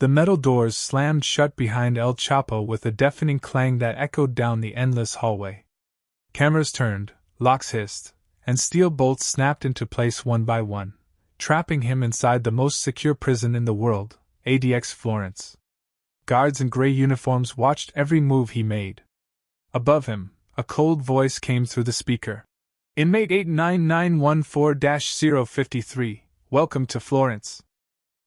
The metal doors slammed shut behind El Chapo with a deafening clang that echoed down the endless hallway. Cameras turned, locks hissed, and steel bolts snapped into place one by one, trapping him inside the most secure prison in the world, ADX Florence. Guards in gray uniforms watched every move he made. Above him, a cold voice came through the speaker. Inmate 89914-053, welcome to Florence.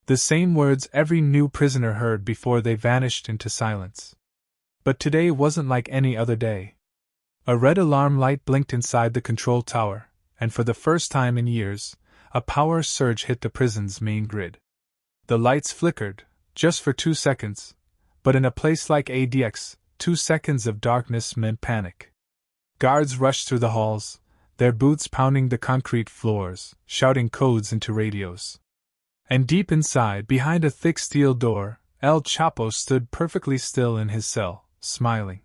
The same words every new prisoner heard before they vanished into silence. But today wasn't like any other day. A red alarm light blinked inside the control tower, and for the first time in years, a power surge hit the prison's main grid. The lights flickered, just for 2 seconds, but in a place like ADX, 2 seconds of darkness meant panic. Guards rushed through the halls, their boots pounding the concrete floors, shouting codes into radios. And deep inside, behind a thick steel door, El Chapo stood perfectly still in his cell, smiling.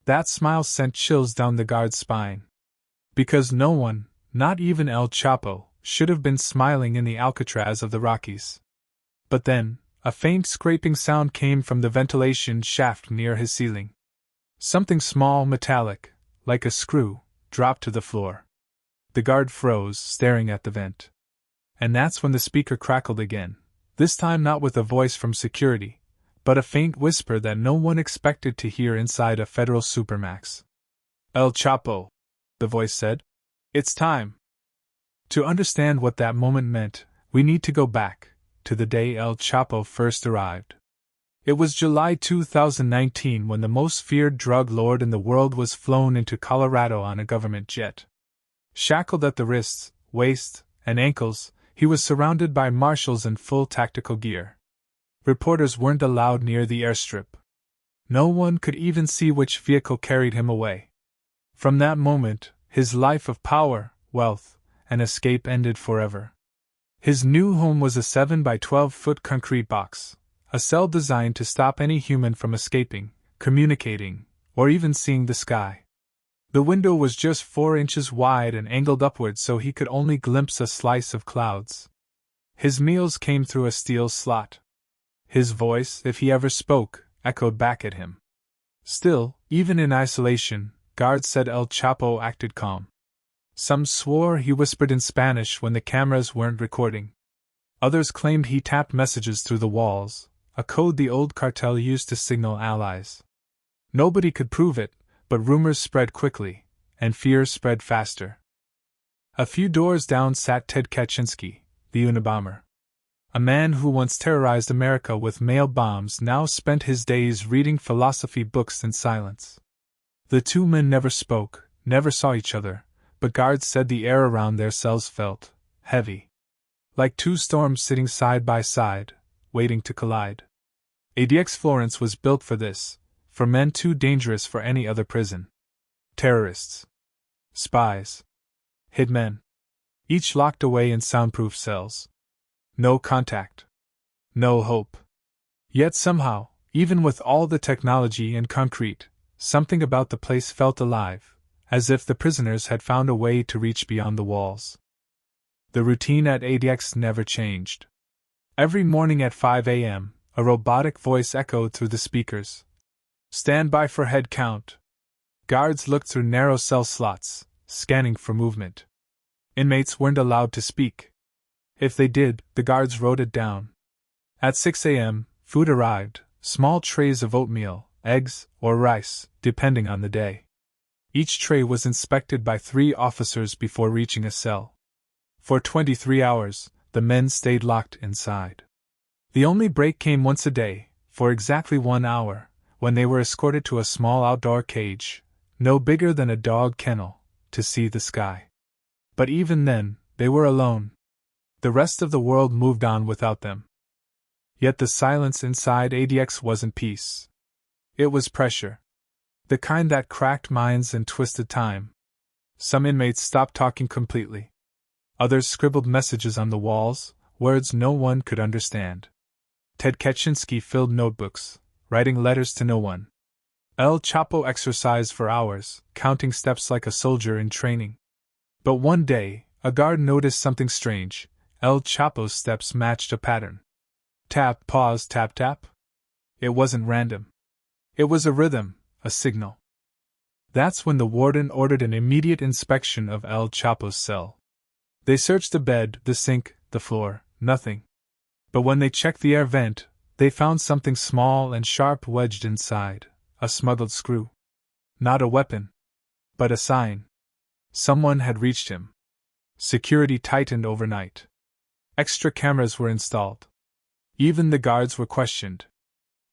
That smile sent chills down the guard's spine. Because no one, not even El Chapo, should have been smiling in the Alcatraz of the Rockies. But then, a faint scraping sound came from the ventilation shaft near his ceiling. Something small, metallic, like a screw, dropped to the floor. The guard froze, staring at the vent. And that's when the speaker crackled again, this time not with a voice from security, but a faint whisper that no one expected to hear inside a federal Supermax. El Chapo, the voice said. It's time. To understand what that moment meant, we need to go back to the day El Chapo first arrived. It was July 2019 when the most feared drug lord in the world was flown into Colorado on a government jet. Shackled at the wrists, waist, and ankles, he was surrounded by marshals in full tactical gear. Reporters weren't allowed near the airstrip. No one could even see which vehicle carried him away. From that moment, his life of power, wealth, and escape ended forever. His new home was a 7 by 12-foot concrete box, a cell designed to stop any human from escaping, communicating, or even seeing the sky. The window was just 4 inches wide and angled upwards so he could only glimpse a slice of clouds. His meals came through a steel slot. His voice, if he ever spoke, echoed back at him. Still, even in isolation, guards said El Chapo acted calm. Some swore he whispered in Spanish when the cameras weren't recording. Others claimed he tapped messages through the walls, a code the old cartel used to signal allies. Nobody could prove it, but rumors spread quickly, and fear spread faster. A few doors down sat Ted Kaczynski, the Unabomber. A man who once terrorized America with mail bombs now spent his days reading philosophy books in silence. The two men never spoke, never saw each other, but guards said the air around their cells felt heavy. Like two storms sitting side by side, waiting to collide. ADX Florence was built for this, for men too dangerous for any other prison. Terrorists. Spies. Hitmen. Each locked away in soundproof cells. No contact. No hope. Yet somehow, even with all the technology and concrete, something about the place felt alive, as if the prisoners had found a way to reach beyond the walls. The routine at ADX never changed. Every morning at 5 a.m., a robotic voice echoed through the speakers. Stand by for head count. Guards looked through narrow cell slots, scanning for movement. Inmates weren't allowed to speak. If they did, the guards wrote it down. At 6 a.m., food arrived, small trays of oatmeal, eggs, or rice, depending on the day. Each tray was inspected by 3 officers before reaching a cell. For 23 hours, the men stayed locked inside. The only break came once a day, for exactly 1 hour, when they were escorted to a small outdoor cage, no bigger than a dog kennel, to see the sky. But even then, they were alone. The rest of the world moved on without them. Yet the silence inside ADX wasn't peace. It was pressure. The kind that cracked minds and twisted time. Some inmates stopped talking completely. Others scribbled messages on the walls, words no one could understand. Ted Kaczynski filled notebooks, writing letters to no one. El Chapo exercised for hours, counting steps like a soldier in training. But one day, a guard noticed something strange. El Chapo's steps matched a pattern. Tap, pause, tap, tap. It wasn't random. It was a rhythm, a signal. That's when the warden ordered an immediate inspection of El Chapo's cell. They searched the bed, the sink, the floor, nothing. But when they checked the air vent, they found something small and sharp wedged inside, a smuggled screw. Not a weapon, but a sign. Someone had reached him. Security tightened overnight. Extra cameras were installed. Even the guards were questioned.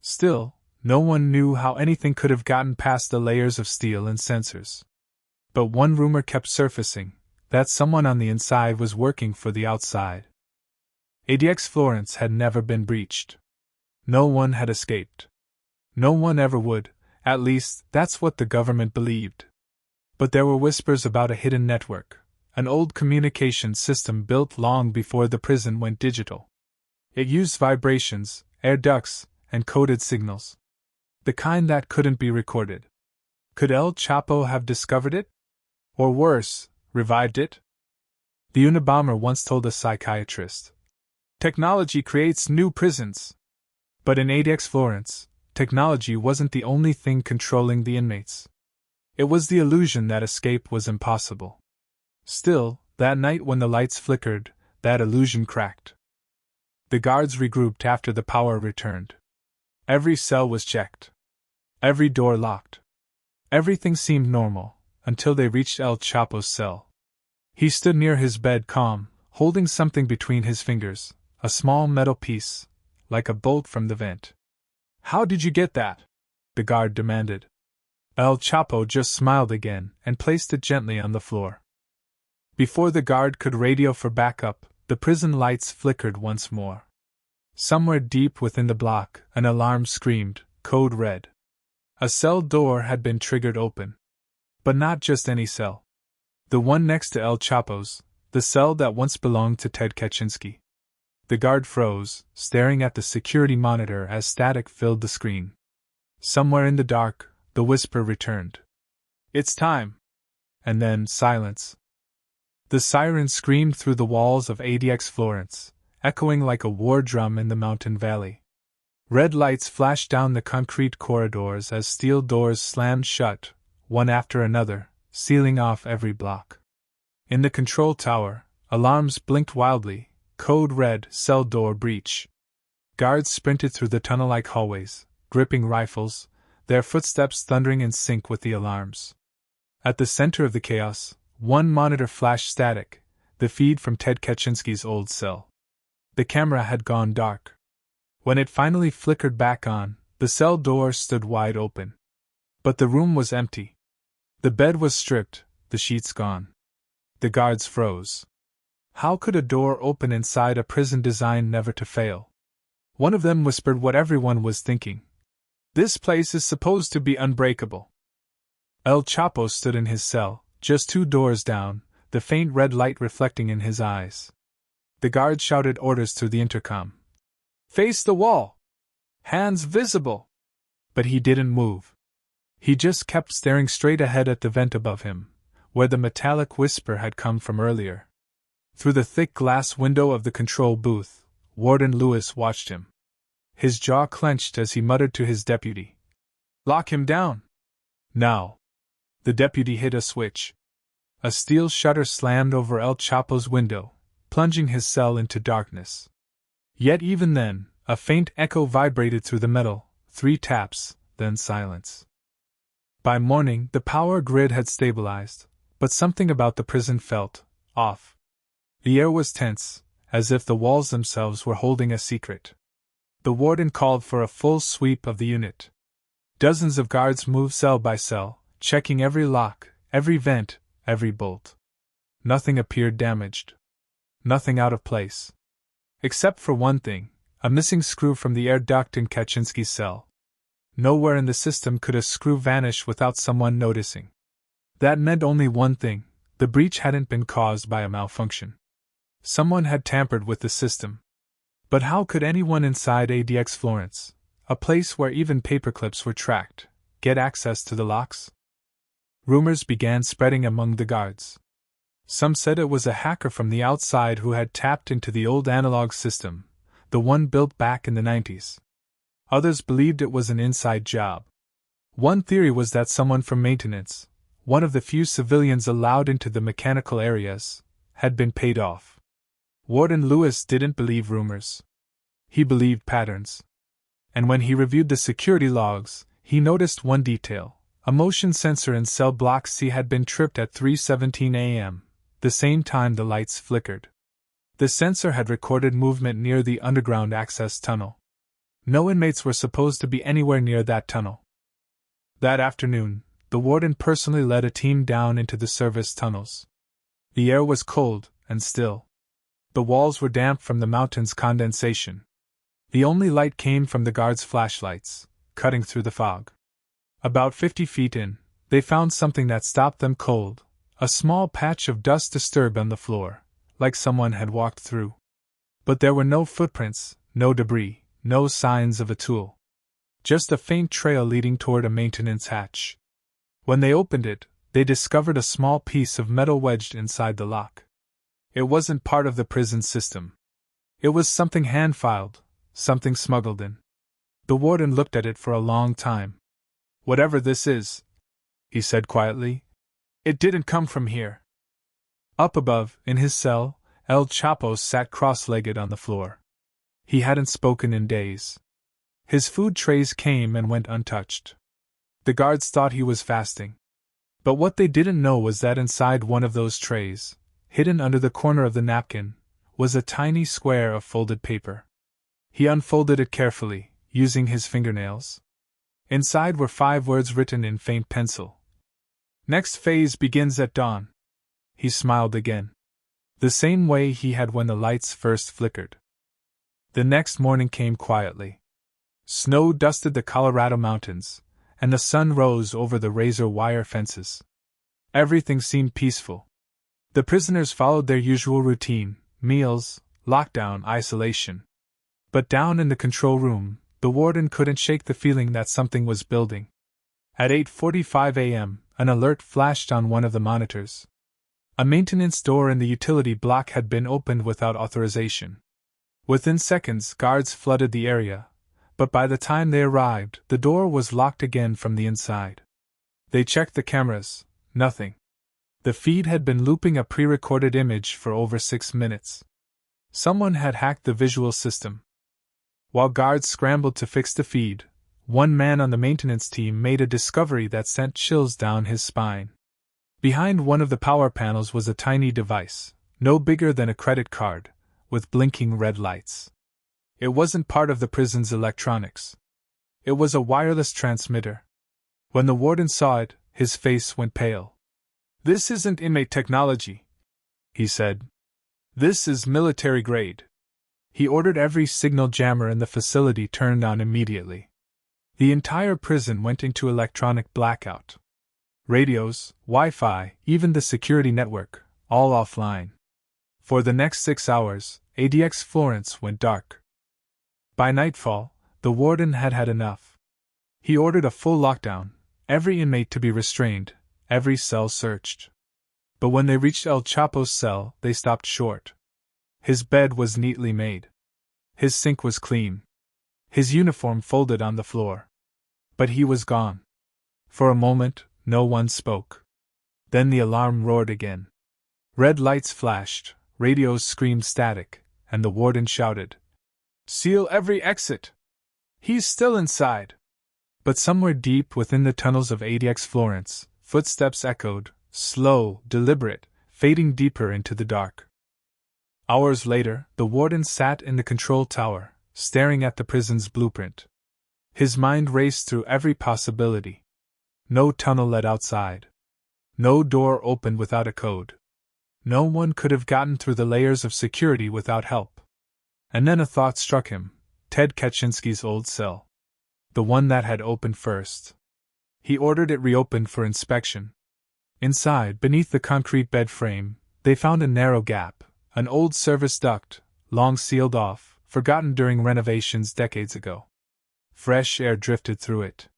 Still, no one knew how anything could have gotten past the layers of steel and sensors. But one rumor kept surfacing, that someone on the inside was working for the outside. ADX Florence had never been breached. No one had escaped. No one ever would, at least that's what the government believed. But there were whispers about a hidden network, an old communication system built long before the prison went digital. It used vibrations, air ducts, and coded signals. The kind that couldn't be recorded. Could El Chapo have discovered it? Or worse, revived it? The Unabomber once told a psychiatrist, "Technology creates new prisons." But in ADX Florence, technology wasn't the only thing controlling the inmates. It was the illusion that escape was impossible. Still, that night when the lights flickered, that illusion cracked. The guards regrouped after the power returned. Every cell was checked. Every door locked. Everything seemed normal, until they reached El Chapo's cell. He stood near his bed calm, holding something between his fingers, a small metal piece, like a bolt from the vent. "How did you get that?" the guard demanded. El Chapo just smiled again and placed it gently on the floor. Before the guard could radio for backup, the prison lights flickered once more. Somewhere deep within the block, an alarm screamed, code red. A cell door had been triggered open. But not just any cell. The one next to El Chapo's, the cell that once belonged to Ted Kaczynski. The guard froze, staring at the security monitor as static filled the screen. Somewhere in the dark, the whisper returned. "It's time." And then silence. The siren screamed through the walls of ADX Florence, echoing like a war drum in the mountain valley. Red lights flashed down the concrete corridors as steel doors slammed shut, one after another, sealing off every block. In the control tower, alarms blinked wildly, code red, cell door breach. Guards sprinted through the tunnel-like hallways, gripping rifles, their footsteps thundering in sync with the alarms. At the center of the chaos, one monitor flashed static, the feed from Ted Kaczynski's old cell. The camera had gone dark. When it finally flickered back on, the cell door stood wide open. But the room was empty. The bed was stripped, the sheets gone. The guards froze. How could a door open inside a prison designed never to fail? One of them whispered what everyone was thinking. "This place is supposed to be unbreakable." El Chapo stood in his cell, just 2 doors down, the faint red light reflecting in his eyes. The guard shouted orders through the intercom. "Face the wall! Hands visible!" But he didn't move. He just kept staring straight ahead at the vent above him, where the metallic whisper had come from earlier. Through the thick glass window of the control booth, Warden Lewis watched him. His jaw clenched as he muttered to his deputy, "Lock him down! Now!" The deputy hit a switch. A steel shutter slammed over El Chapo's window, plunging his cell into darkness. Yet even then, a faint echo vibrated through the metal, 3 taps, then silence. By morning, the power grid had stabilized, but something about the prison felt off. The air was tense, as if the walls themselves were holding a secret. The warden called for a full sweep of the unit. Dozens of guards moved cell by cell, checking every lock, every vent, every bolt. Nothing appeared damaged. Nothing out of place. Except for one thing, a missing screw from the air duct in Kaczynski's cell. Nowhere in the system could a screw vanish without someone noticing. That meant only one thing: the breach hadn't been caused by a malfunction. Someone had tampered with the system. But how could anyone inside ADX Florence, a place where even paperclips were tracked, get access to the locks? Rumors began spreading among the guards. Some said it was a hacker from the outside who had tapped into the old analog system, the one built back in the 90s. Others believed it was an inside job. One theory was that someone from maintenance, one of the few civilians allowed into the mechanical areas, had been paid off. Warden Lewis didn't believe rumors. He believed patterns. And when he reviewed the security logs, he noticed one detail. A motion sensor in cell block C had been tripped at 3:17 a.m., the same time the lights flickered. The sensor had recorded movement near the underground access tunnel. No inmates were supposed to be anywhere near that tunnel. That afternoon, the warden personally led a team down into the service tunnels. The air was cold and still. The walls were damp from the mountain's condensation. The only light came from the guards' flashlights, cutting through the fog. About 50 feet in, they found something that stopped them cold, a small patch of dust disturbed on the floor, like someone had walked through. But there were no footprints, no debris, no signs of a tool. Just a faint trail leading toward a maintenance hatch. When they opened it, they discovered a small piece of metal wedged inside the lock. It wasn't part of the prison system. It was something hand-filed, something smuggled in. The warden looked at it for a long time. "Whatever this is," he said quietly, "it didn't come from here." Up above, in his cell, El Chapo sat cross-legged on the floor. He hadn't spoken in days. His food trays came and went untouched. The guards thought he was fasting. But what they didn't know was that inside one of those trays, hidden under the corner of the napkin, was a tiny square of folded paper. He unfolded it carefully, using his fingernails. Inside were 5 words written in faint pencil. "Next phase begins at dawn." He smiled again. The same way he had when the lights first flickered. The next morning came quietly. Snow dusted the Colorado mountains, and the sun rose over the razor wire fences. Everything seemed peaceful. The prisoners followed their usual routine: meals, lockdown, isolation. But down in the control room, the warden couldn't shake the feeling that something was building. At 8:45 a.m., an alert flashed on one of the monitors. A maintenance door in the utility block had been opened without authorization. Within seconds, guards flooded the area, but by the time they arrived, the door was locked again from the inside. They checked the cameras. Nothing. The feed had been looping a pre-recorded image for over 6 minutes. Someone had hacked the visual system. While guards scrambled to fix the feed, one man on the maintenance team made a discovery that sent chills down his spine. Behind one of the power panels was a tiny device, no bigger than a credit card, with blinking red lights. It wasn't part of the prison's electronics. It was a wireless transmitter. When the warden saw it, his face went pale. "This isn't inmate technology," he said. "This is military grade." He ordered every signal jammer in the facility turned on immediately. The entire prison went into electronic blackout. Radios, Wi-Fi, even the security network, all offline. For the next 6 hours, ADX Florence went dark. By nightfall, the warden had had enough. He ordered a full lockdown, every inmate to be restrained, every cell searched. But when they reached El Chapo's cell, they stopped short. His bed was neatly made. His sink was clean. His uniform folded on the floor. But he was gone. For a moment, no one spoke. Then the alarm roared again. Red lights flashed, radios screamed static, and the warden shouted, "Seal every exit! He's still inside!" But somewhere deep within the tunnels of ADX Florence, footsteps echoed, slow, deliberate, fading deeper into the dark. Hours later, the warden sat in the control tower, staring at the prison's blueprint. His mind raced through every possibility. No tunnel led outside. No door opened without a code. No one could have gotten through the layers of security without help. And then a thought struck him: Ted Kaczynski's old cell. The one that had opened first. He ordered it reopened for inspection. Inside, beneath the concrete bed frame, they found a narrow gap, an old service duct, long sealed off, forgotten during renovations decades ago. Fresh air drifted through it.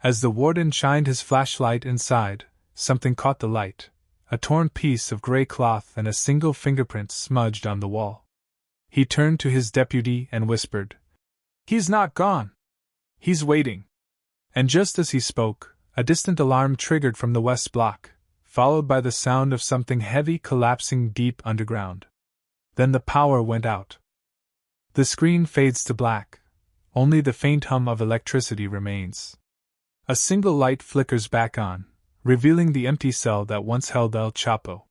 As the warden shined his flashlight inside, something caught the light, a torn piece of gray cloth and a single fingerprint smudged on the wall. He turned to his deputy and whispered, "He's not gone. He's waiting." And just as he spoke, a distant alarm triggered from the west block, followed by the sound of something heavy collapsing deep underground. Then the power went out. The screen fades to black. Only the faint hum of electricity remains. A single light flickers back on, revealing the empty cell that once held El Chapo.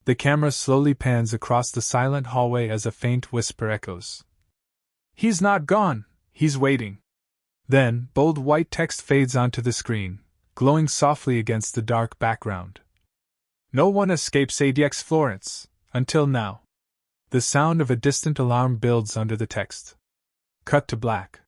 The camera slowly pans across the silent hallway as a faint whisper echoes. "He's not gone, he's waiting." Then, bold white text fades onto the screen, glowing softly against the dark background. "No one escapes ADX Florence, until now." The sound of a distant alarm builds under the text. Cut to black.